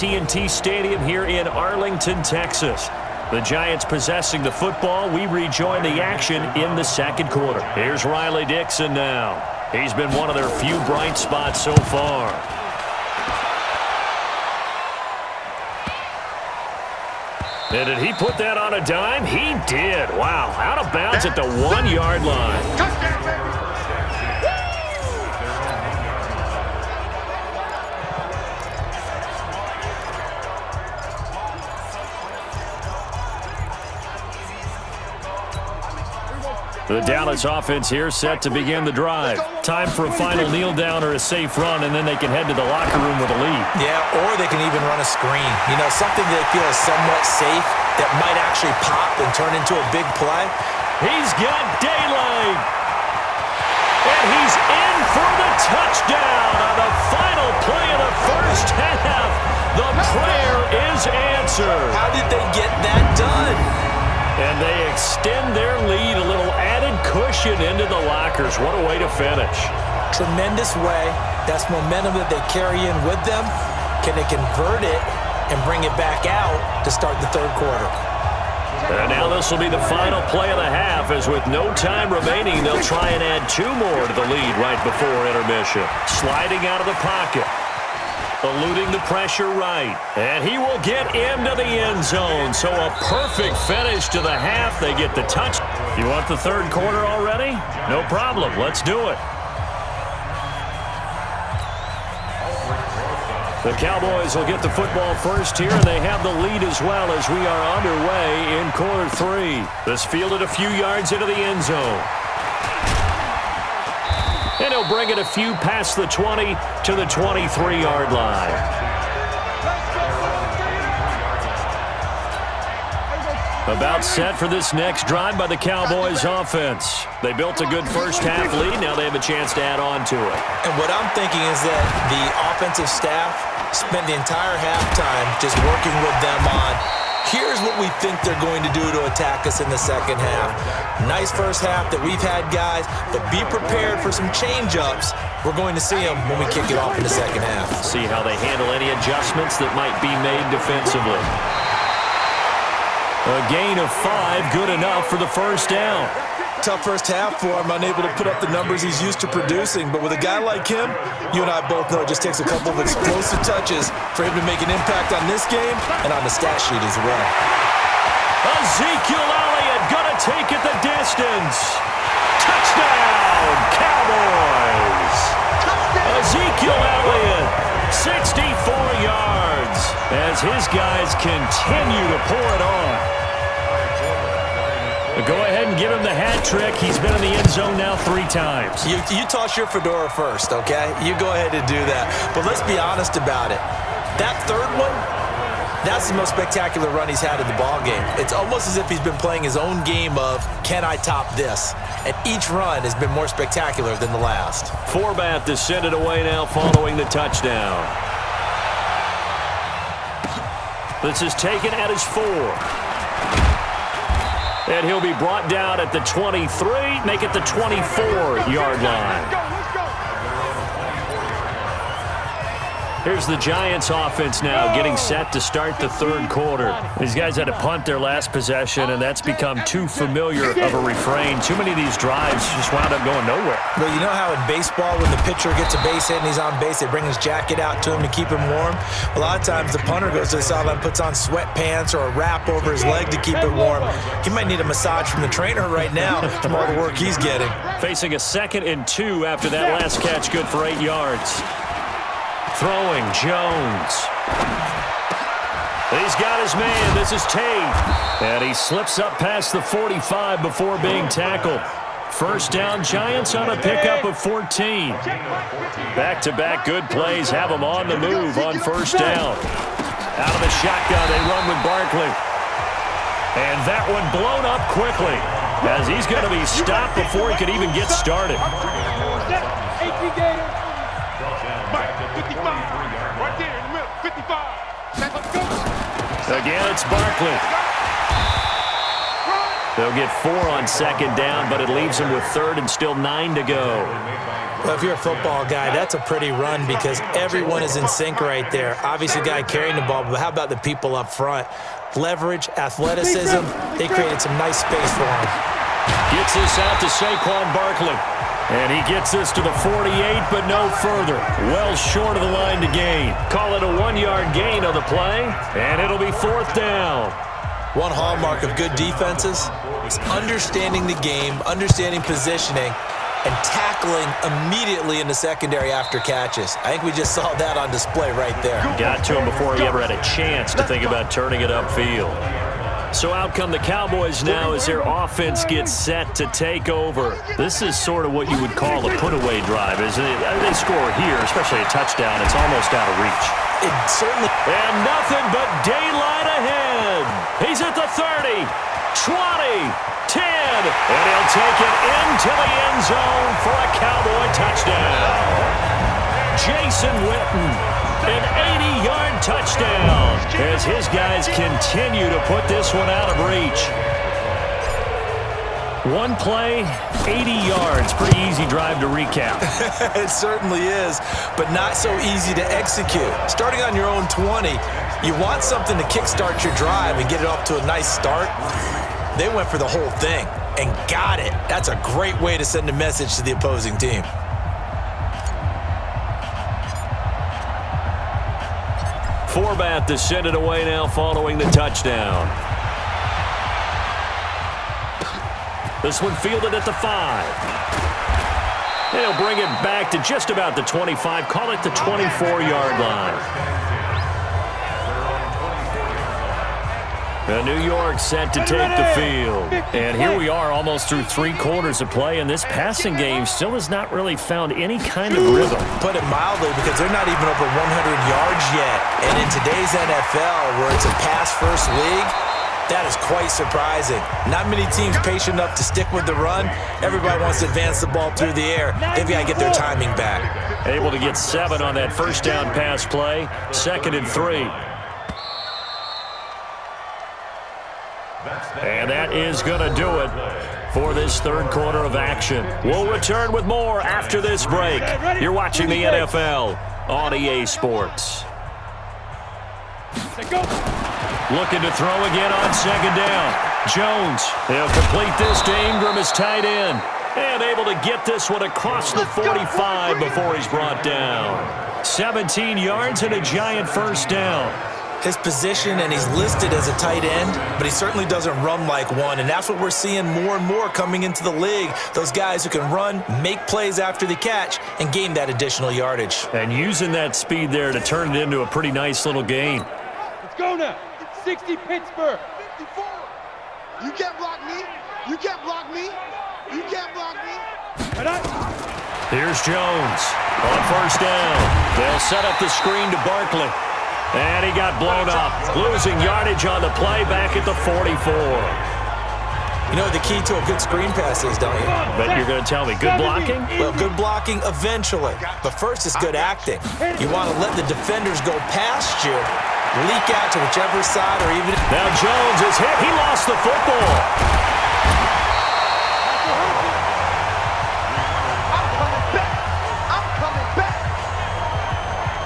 AT&T Stadium here in Arlington, Texas. The Giants possessing the football. We rejoin the action in the second quarter. Here's Riley Dixon now. He's been one of their few bright spots so far. And did he put that on a dime? He did. Wow, out of bounds at the 1-yard line. Touchdown, baby. The Dallas offense here set to begin the drive. Time for a final kneel down or a safe run, and then they can head to the locker room with a lead. Yeah, or they can even run a screen. You know, something they feel is somewhat safe that might actually pop and turn into a big play. He's got daylight. And he's in for the touchdown on the final play of the first half. The prayer is answered. How did they get that done? And they extend their lead, a little added cushion into the lockers. What a way to finish. Tremendous way. That's momentum that they carry in with them. Can they convert it and bring it back out to start the third quarter? And now this will be the final play of the half, as with no time remaining, they'll try and add 2 more to the lead right before intermission. Sliding out of the pocket. Eluding the pressure right. And he will get into the end zone. So a perfect finish to the half. They get the touch. You want the third quarter already? No problem. Let's do it. The Cowboys will get the football first here, and they have the lead as well as we are underway in quarter 3. This fielded a few yards into the end zone. And he'll bring it a few past the 20 to the 23-yard line. About set for this next drive by the Cowboys offense. They built a good first half lead. Now they have a chance to add on to it. And what I'm thinking is that the offensive staff spent the entire halftime just working with them on, here's what we think they're going to do to attack us in the second half. Nice first half that we've had, guys, but be prepared for some change-ups. We're going to see them when we kick it off in the second half. See how they handle any adjustments that might be made defensively. A gain of 5, good enough for the first down. Tough first half for him, unable to put up the numbers he's used to producing. But with a guy like him, you and I both know it just takes a couple of explosive touches for him to make an impact on this game and on the stat sheet as well. Ezekiel Elliott gonna take it the distance. Touchdown, Cowboys! Ezekiel Elliott, 64 yards, as his guys continue to pour it on. Go ahead and give him the hat trick. He's been in the end zone now 3 times. You toss your fedora first, okay? You go ahead and do that. But let's be honest about it. That third one, that's the most spectacular run he's had in the ballgame. It's almost as if he's been playing his own game of, can I top this? And each run has been more spectacular than the last. Forbath to send it away now following the touchdown. This is taken at his 4. And he'll be brought down at the 23, make it the 24-yard line. Here's the Giants offense now getting set to start the third quarter. These guys had to punt their last possession, and that's become too familiar of a refrain. Too many of these drives just wound up going nowhere. Well, you know how in baseball when the pitcher gets a base hit and he's on base, they bring his jacket out to him to keep him warm? A lot of times the punter goes to the sideline, puts on sweatpants or a wrap over his leg to keep it warm. He might need a massage from the trainer right now from all the work he's getting. Facing a 2nd and 2 after that last catch, good for 8 yards. Throwing, Jones. He's got his man. This is Tate. And he slips up past the 45 before being tackled. First down, Giants on a pickup of 14. Back-to-back good plays have them on the move on first down. Out of the shotgun, they run with Barkley. And that one blown up quickly, as he's going to be stopped before he could even get started. 55. Right there in the middle. 55. Let's go. Again, it's Barkley. They'll get 4 on second down, but it leaves them with third and still 9 to go. Well, if you're a football guy, that's a pretty run because everyone is in sync right there. Obviously, guy carrying the ball, but how about the people up front? Leverage, athleticism, they created some nice space for him. Gets this out to Saquon Barkley. And he gets this to the 48, but no further. Well short of the line to gain. Call it a 1-yard gain on the play, and it'll be 4th down. One hallmark of good defenses is understanding the game, understanding positioning, and tackling immediately in the secondary after catches. I think we just saw that on display right there. Got to him before he ever had a chance to think about turning it upfield. So out come the Cowboys now as their offense gets set to take over. This is sort of what you would call a put-away drive, isn't it? They score here, especially a touchdown. It's almost out of reach. It certainly... And nothing but daylight ahead. He's at the 30, 20, 10, and he'll take it into the end zone for a Cowboy touchdown. Jason Witten. An 80-yard touchdown as his guys continue to put this one out of reach. One play, 80 yards. Pretty easy drive to recap. It certainly is, but not so easy to execute. Starting on your own 20, you want something to kickstart your drive and get it off to a nice start. They went for the whole thing and got it. That's a great way to send a message to the opposing team. Forbath to send it away now following the touchdown. This one fielded at the 5. They'll bring it back to just about the 25. Call it the 24-yard line. New York set to take the field. And here we are almost through 3 quarters of play, and this passing game still has not really found any kind of rhythm. Put it mildly, because they're not even over 100 yards yet. And in today's NFL, where it's a pass-first league, that is quite surprising. Not many teams patient enough to stick with the run. Everybody wants to advance the ball through the air. They've got to get their timing back. Able to get 7 on that first down pass play. 2nd and 3. And that is going to do it for this third quarter of action. We'll return with more after this break. You're watching the NFL on EA Sports. Looking to throw again on 2nd down. Jones, he'll complete this to Ingram as tight end. And able to get this one across the 45 before he's brought down. 17 yards and a Giant first down. His position, and he's listed as a tight end, but he certainly doesn't run like one, and that's what we're seeing more and more coming into the league. Those guys who can run, make plays after the catch, and gain that additional yardage. And using that speed there to turn it into a pretty nice little gain. Let's go now. 60 Pittsburgh. 54. You can't block me. You can't block me. You can't block me. Here's Jones on first down. They'll set up the screen to Barkley. And he got blown up, losing yardage on the play back at the 44. You know what the key to a good screen pass is, don't you? Bet you're going to tell me. Good blocking? Well, good blocking eventually. But first is good acting. You want to let the defenders go past you, leak out to whichever side or even... Now Jones is hit. He lost the football.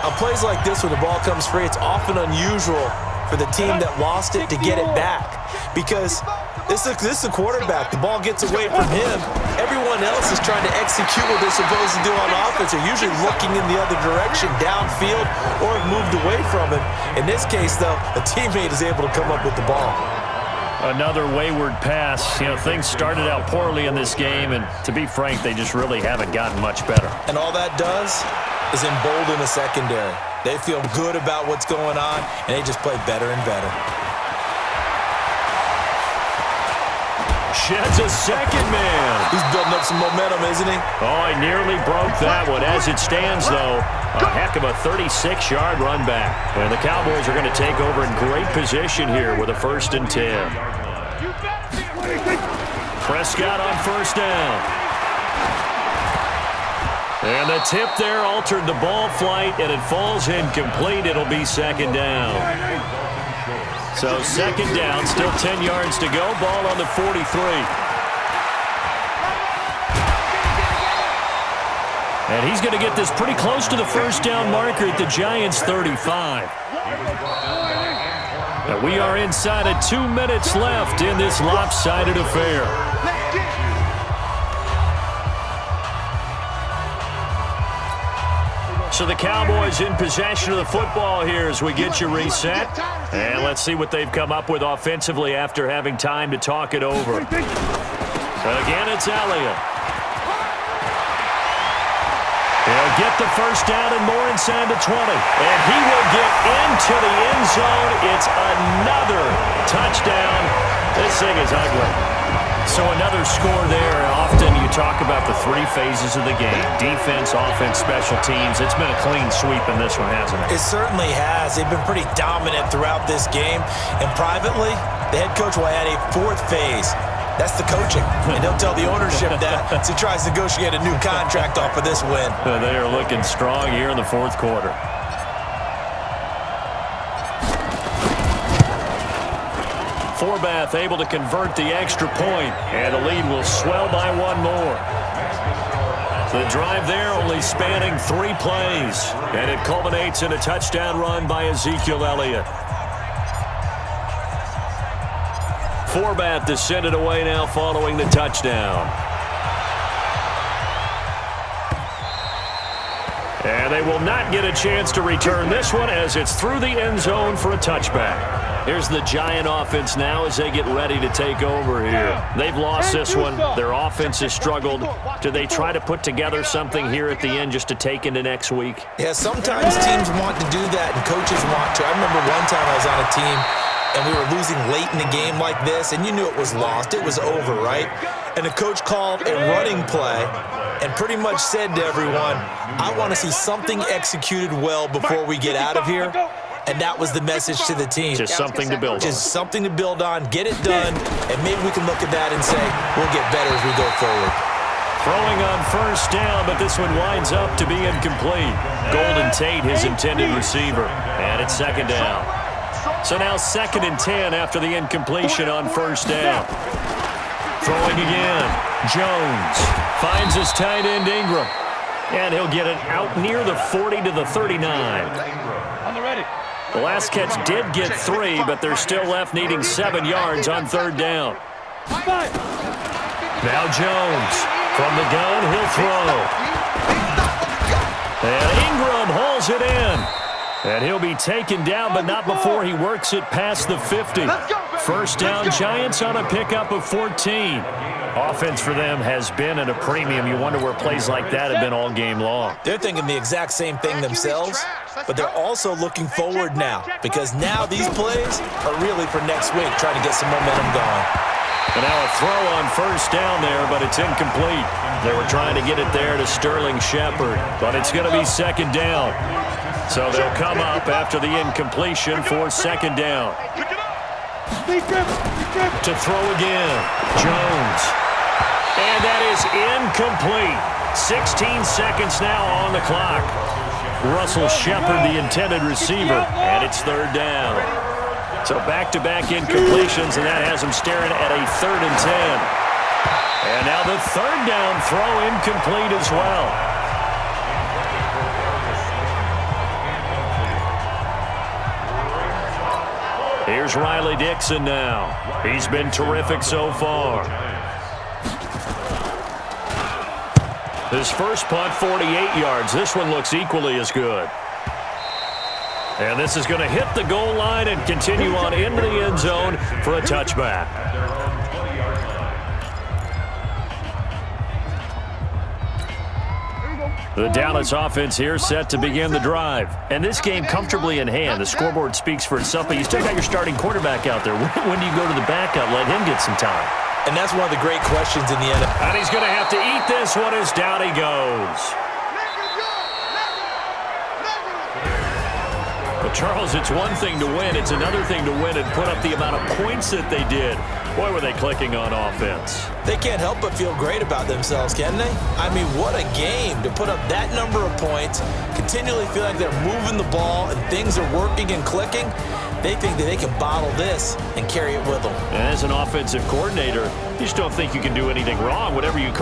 On plays like this, when the ball comes free, it's often unusual for the team that lost it to get it back. Because this is the quarterback. The ball gets away from him. Everyone else is trying to execute what they're supposed to do on offense. They're usually looking in the other direction, downfield, or have moved away from him. In this case, though, a teammate is able to come up with the ball. Another wayward pass. You know, things started out poorly in this game, and to be frank, they just really haven't gotten much better. And all that does is embolden the secondary. They feel good about what's going on, and they just play better and better. Sheds a second man. He's building up some momentum, isn't he? Oh, he nearly broke that one. As it stands, though, a heck of a 36-yard run back. And the Cowboys are going to take over in great position here with a 1st and 10. Prescott on first down. And the tip there altered the ball flight, and it falls incomplete. It'll be 2nd down. So second down, still 10 yards to go. Ball on the 43. And he's going to get this pretty close to the first down marker at the Giants' 35. And we are inside of 2 minutes left in this lopsided affair. So the Cowboys in possession of the football here as we get you reset. And let's see what they've come up with offensively after having time to talk it over. So again, it's Elliott. He'll get the first down and more inside the 20. And he will get into the end zone. It's another touchdown. This thing is ugly. So another score there. Often you talk about the 3 phases of the game. Defense, offense, special teams. It's been a clean sweep in this one, hasn't it? It certainly has. They've been pretty dominant throughout this game. And privately, the head coach will add a 4th phase. That's the coaching. And he'll tell the ownership that as he tries to negotiate a new contract off of this win. They are looking strong here in the 4th quarter. Forbath able to convert the extra point, and the lead will swell by 1 more. The drive there only spanning 3 plays, and it culminates in a touchdown run by Ezekiel Elliott. Forbath to send it away now following the touchdown. And they will not get a chance to return this one as it's through the end zone for a touchback. Here's the Giant offense now as they get ready to take over here. They've lost this one. Their offense has struggled. Do they try to put together something here at the end just to take into next week? Yeah, sometimes teams want to do that and coaches want to. I remember one time I was on a team and we were losing late in a game like this, and you knew it was lost. It was over, right? And the coach called a running play and pretty much said to everyone, I want to see something executed well before we get out of here. And that was the message to the team. Just something to build on. Just something to build on, get it done, and maybe we can look at that and say, we'll get better as we go forward. Throwing on first down, but this one winds up to be incomplete. Golden Tate, his intended receiver. And it's second down. So now 2nd and 10 after the incompletion on first down. Throwing again. Jones finds his tight end Ingram. And he'll get it out near the 40 to the 39. On the ready. The last catch did get 3, but they're still left needing 7 yards on 3rd down. Now Jones. From the gun, he'll throw. And Ingram hauls it in. And he'll be taken down, but not before he works it past the 50. First down, Giants on a pickup of 14. Offense for them has been at a premium. You wonder where plays like that have been all game long. They're thinking the exact same thing themselves, but they're also looking forward now because now these plays are really for next week, trying to get some momentum going. And now a throw on first down there, but it's incomplete. They were trying to get it there to Sterling Shepard, but it's going to be second down. So they'll come up after the incompletion for second down. To throw again, Jones. And that is incomplete. 16 seconds now on the clock. Russell Shepard, the intended receiver, and it's 3rd down. So back-to-back incompletions, and that has him staring at a 3rd and 10. And now the 3rd down throw incomplete as well. Here's Riley Dixon now. He's been terrific so far. His first punt, 48 yards. This one looks equally as good. And this is going to hit the goal line and continue on into the end zone for a touchback. The Dallas offense here set to begin the drive. And this game comfortably in hand. The scoreboard speaks for itself, but you still got your starting quarterback out there. When do you go to the backup, let him get some time? And that's one of the great questions in the NFL. And he's going to have to eat this one as down he goes. But Charles, it's one thing to win. It's another thing to win and put up the amount of points that they did. Boy, were they clicking on offense. They can't help but feel great about themselves, can they? I mean, what a game to put up that number of points, continually feel like they're moving the ball and things are working and clicking. They think that they can bottle this and carry it with them. As an offensive coordinator, you just don't think you can do anything wrong, whatever you call